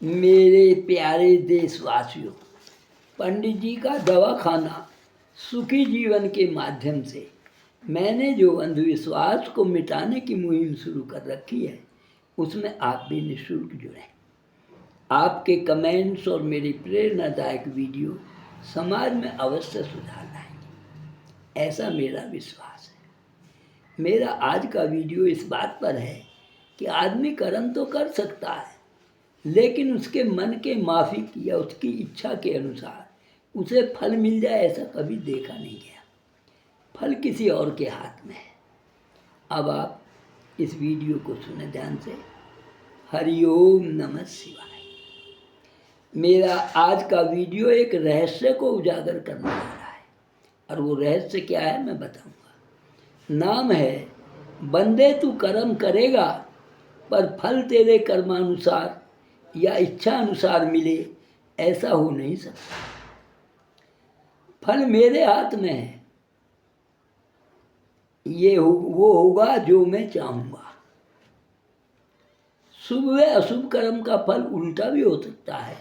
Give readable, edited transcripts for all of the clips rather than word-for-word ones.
मेरे प्यारे देशवासियों, पंडित जी का दवाखाना सुखी जीवन के माध्यम से मैंने जो अंधविश्वास को मिटाने की मुहिम शुरू कर रखी है, उसमें आप भी निःशुल्क जुड़ें। आपके कमेंट्स और मेरी प्रेरणादायक वीडियो समाज में अवश्य सुधार लाएंगे, ऐसा मेरा विश्वास है। मेरा आज का वीडियो इस बात पर है कि आदमी कर्म तो कर सकता है, लेकिन उसके मन के माफिक या उसकी इच्छा के अनुसार उसे फल मिल जाए, ऐसा कभी देखा नहीं गया। फल किसी और के हाथ में है। अब आप इस वीडियो को सुने ध्यान से। हरिओम नमः शिवाय। मेरा आज का वीडियो एक रहस्य को उजागर करने वाला है, और वो रहस्य क्या है मैं बताऊंगा। नाम है, बंदे तू कर्म करेगा पर फल तेरे कर्मानुसार या इच्छा अनुसार मिले, ऐसा हो नहीं सकता। फल मेरे हाथ में है, वो होगा जो मैं चाहूँगा। शुभ व अशुभ कर्म का फल उल्टा भी हो सकता है,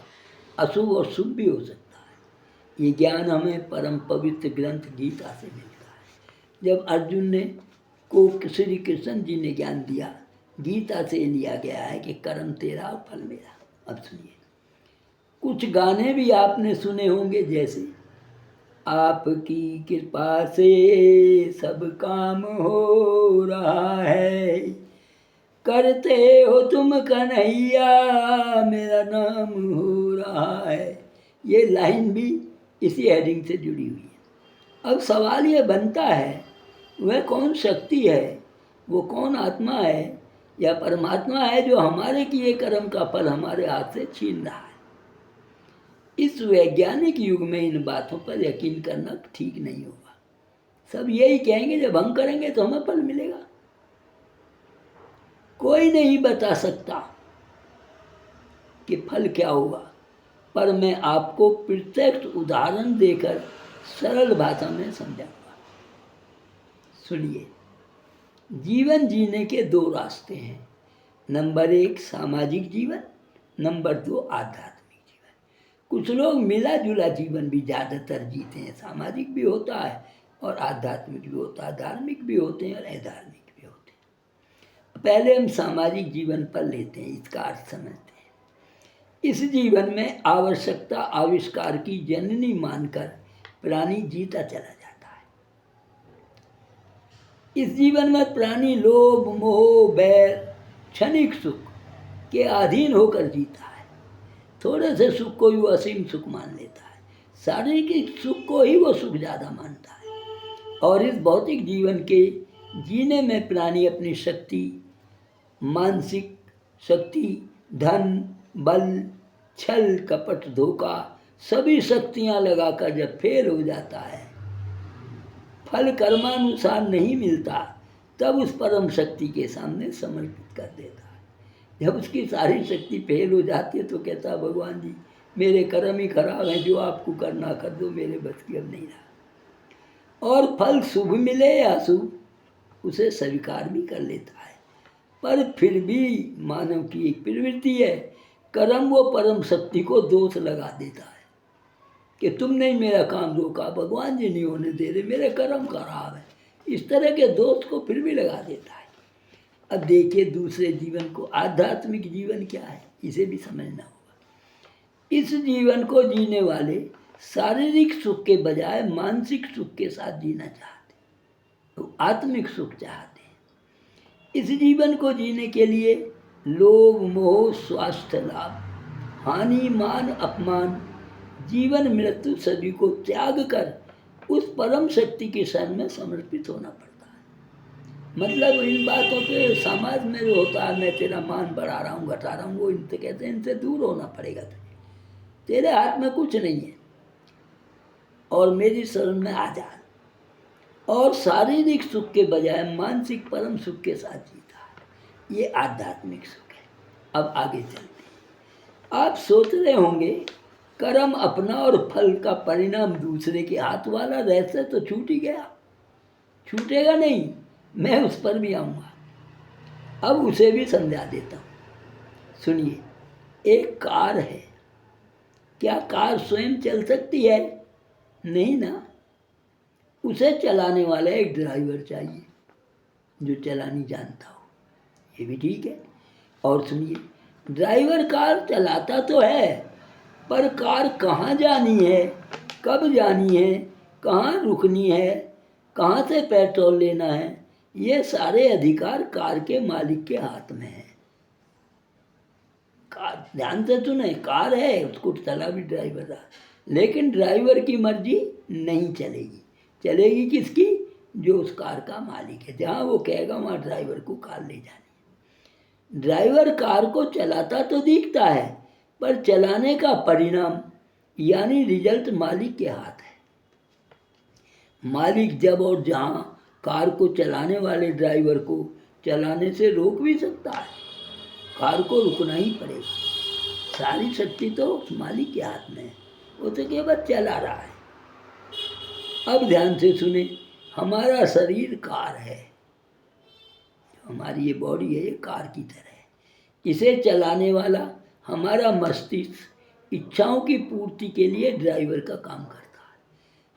अशुभ और शुभ भी हो सकता है। ये ज्ञान हमें परम पवित्र ग्रंथ गीता से मिलता है। जब अर्जुन ने को श्री कृष्ण जी ने ज्ञान दिया, गीता से लिया गया है कि कर्म तेरा और फल मेरा। अब सुनिए, कुछ गाने भी आपने सुने होंगे, जैसे आपकी कृपा से सब काम हो रहा है, करते हो तुम कन्हैया मेरा नाम हो रहा है। ये लाइन भी इसी हेडिंग से जुड़ी हुई है। अब सवाल ये बनता है, वह कौन शक्ति है, वो कौन आत्मा है या परमात्मा है जो हमारे किए कर्म का फल हमारे हाथ से छीन रहा है। इस वैज्ञानिक युग में इन बातों पर यकीन करना ठीक नहीं होगा। सब यही कहेंगे जब हम करेंगे तो हमें फल मिलेगा। कोई नहीं बता सकता कि फल क्या होगा, पर मैं आपको प्रत्यक्ष उदाहरण देकर सरल भाषा में समझाऊंगा। सुनिए, जीवन जीने के दो रास्ते हैं। नंबर 1 सामाजिक जीवन, नंबर 2 आध्यात्मिक जीवन। कुछ लोग मिला जुला जीवन भी ज़्यादातर जीते हैं। सामाजिक भी होता है और आध्यात्मिक भी होता है, धार्मिक भी होते हैं और अधार्मिक भी होते हैं। पहले हम सामाजिक जीवन पर लेते हैं, इसका अर्थ समझते हैं। इस जीवन में आवश्यकता आविष्कार की जननी मानकर प्राणी जीता चला जाता है। इस जीवन में प्राणी लोभ मोह बैर क्षणिक सुख के अधीन होकर जीता है। थोड़े से सुख को ही वो असीम सुख मान लेता है, शारीरिक सुख को ही वो सुख ज़्यादा मानता है। और इस भौतिक जीवन के जीने में प्राणी अपनी शक्ति, मानसिक शक्ति, धन बल, छल कपट धोखा, सभी शक्तियाँ लगाकर जब फेल हो जाता है, फल कर्मानुसार नहीं मिलता, तब उस परम शक्ति के सामने समर्पित कर देता है। जब उसकी सारी शक्ति फेल हो जाती है तो कहता है, भगवान जी मेरे कर्म ही खराब हैं, जो आपको करना कर दो, मेरे बस की अब नहीं रहा। और फल शुभ मिले या अशुभ, उसे स्वीकार भी कर लेता है। पर फिर भी मानव की एक प्रवृत्ति है, कर्म वो परम शक्ति को दोष लगा देता है कि तुमने ही मेरा काम रोका, भगवान जी नहीं होने दे रहे, मेरे कर्म खराब है। इस तरह के दोष को फिर भी लगा देता है। अब देखिए दूसरे जीवन को, आध्यात्मिक जीवन क्या है, इसे भी समझना होगा। इस जीवन को जीने वाले शारीरिक सुख के बजाय मानसिक सुख के साथ जीना चाहते, तो आत्मिक सुख चाहते हैं। इस जीवन को जीने के लिए लोभ मोह स्वास्थ्य लाभ हानि मान अपमान जीवन मृत्यु सभी को त्याग कर उस परम शक्ति के शरण में समर्पित होना पड़ता है। मतलब इन बातों पे समाज में जो होता है, मैं तेरा मान बढ़ा रहा हूँ घटा रहा हूँ, वो इनसे कहते हैं इनसे दूर होना पड़ेगा तुझे, तेरे हाथ में कुछ नहीं है और मेरी शरण में आ जा। और शारीरिक सुख के बजाय मानसिक परम सुख के साथ जीता है, ये आध्यात्मिक सुख है। अब आगे चलते हैं। आप सोच रहे होंगे कर्म अपना और फल का परिणाम दूसरे के हाथ वाला रहस्य तो छूट ही गया। छूटेगा नहीं, मैं उस पर भी आऊँगा। अब उसे भी समझा देता हूँ। सुनिए, एक कार है, क्या कार स्वयं चल सकती है? नहीं ना। उसे चलाने वाला एक ड्राइवर चाहिए जो चलानी जानता हो। ये भी ठीक है। और सुनिए, ड्राइवर कार चलाता तो है, पर कार कहाँ जानी है, कब जानी है, कहाँ रुकनी है, कहाँ से पेट्रोल लेना है, ये सारे अधिकार कार के मालिक के हाथ में है। कार, ध्यान से सुने, कार है, उसको चला भी ड्राइवर रहा, लेकिन ड्राइवर की मर्जी नहीं चलेगी। चलेगी किसकी? जो उस कार का मालिक है। जहाँ वो कहेगा वहाँ ड्राइवर को कार ले जानी। ड्राइवर कार को चलाता तो दिखता है, पर चलाने का परिणाम यानी रिजल्ट मालिक के हाथ है। मालिक जब और जहाँ कार को चलाने वाले ड्राइवर को चलाने से रोक भी सकता है, कार को रुकना ही पड़ेगा। सारी शक्ति तो उस मालिक के हाथ में है, वो तो केवल चला रहा है। अब ध्यान से सुने, हमारा शरीर कार है, हमारी ये बॉडी है, ये कार की तरह है। इसे चलाने वाला हमारा मस्तिष्क इच्छाओं की पूर्ति के लिए ड्राइवर का काम करता है।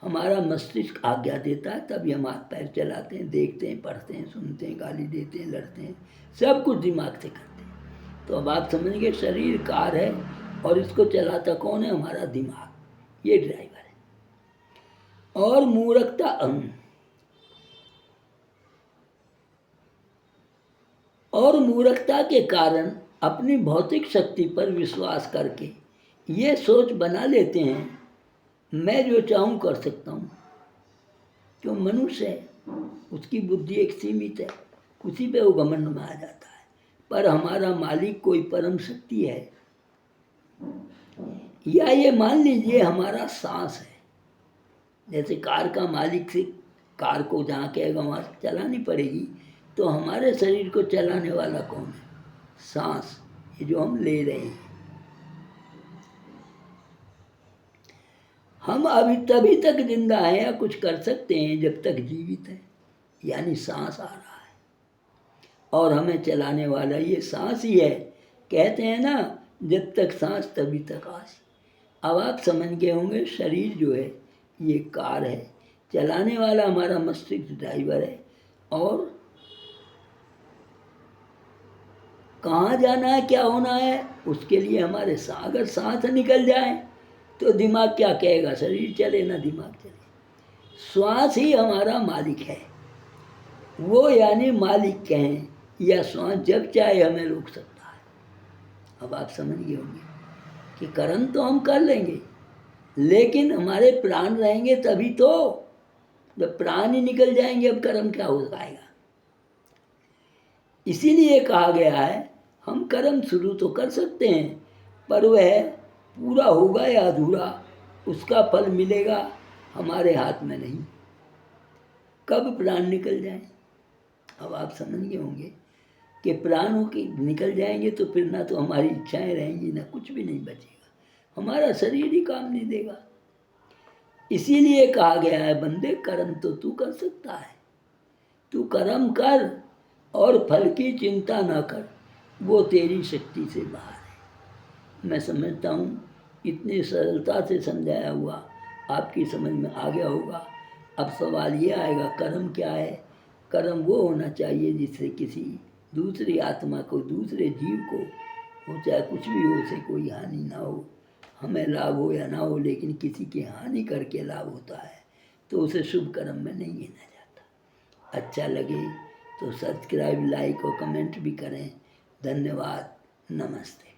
हमारा मस्तिष्क आज्ञा देता है, तभी हम हाथ पैर चलाते हैं, देखते हैं, पढ़ते हैं, सुनते हैं, गाली देते हैं, लड़ते हैं, सब कुछ दिमाग से करते हैं। तो अब आप समझेंगे शरीर कार है और इसको चलाता कौन है? हमारा दिमाग, ये ड्राइवर है। और मूर्खता और मूर्खता के कारण अपनी भौतिक शक्ति पर विश्वास करके ये सोच बना लेते हैं मैं जो चाहूँ कर सकता हूँ। जो मनुष्य है उसकी बुद्धि एक सीमित है, उसी पे वो घमंड में आ जाता है। पर हमारा मालिक कोई परम शक्ति है, या ये मान लीजिए हमारा सांस है। जैसे कार का मालिक से कार को जहाँ कहेगा वहाँ चलानी पड़ेगी, तो हमारे शरीर को चलाने वाला कौन है? सांस, ये जो हम ले रहे हैं। हम अभी तभी तक जिंदा हैं या कुछ कर सकते हैं जब तक जीवित है, यानी सांस आ रहा है, और हमें चलाने वाला ये सांस ही है। कहते हैं ना, जब तक सांस तभी तक आस। अब आप समझ गए होंगे, शरीर जो है ये कार है, चलाने वाला हमारा मस्तिष्क ड्राइवर है, और कहाँ जाना है, क्या होना है, उसके लिए हमारे अगर सांस निकल जाए तो दिमाग क्या कहेगा? शरीर चले ना दिमाग चले। श्वास ही हमारा मालिक है, वो यानी मालिक कहें या श्वास जब चाहे हमें रोक सकता है। अब आप समझ गए होंगे कि कर्म तो हम कर लेंगे, लेकिन हमारे प्राण रहेंगे तभी तो। जब प्राण ही निकल जाएंगे अब कर्म क्या हो पाएगा? इसीलिए कहा गया है हम कर्म शुरू तो कर सकते हैं, पर वह पूरा होगा या अधूरा, उसका फल मिलेगा हमारे हाथ में नहीं। कब प्राण निकल जाए, अब आप समझ गए होंगे कि प्राणों के निकल जाएंगे तो फिर ना तो हमारी इच्छाएं रहेंगी, ना कुछ भी नहीं बचेगा, हमारा शरीर ही काम नहीं देगा। इसीलिए कहा गया है बंदे कर्म तो तू कर सकता है, तू कर्म कर और फल की चिंता ना कर, वो तेरी शक्ति से बाहर है। मैं समझता हूँ इतनी सरलता से समझाया हुआ आपकी समझ में आ गया होगा। अब सवाल ये आएगा, कर्म क्या है? कर्म वो होना चाहिए जिससे किसी दूसरी आत्मा को, दूसरे जीव को, हो चाहे कुछ भी हो, उसे कोई हानि ना हो, हमें लाभ हो या ना हो, लेकिन किसी की हानि करके लाभ होता है तो उसे शुभ कर्म में नहीं गिना जाता। अच्छा लगे तो सब्सक्राइब, लाइक और कमेंट भी करें। धन्यवाद, नमस्ते।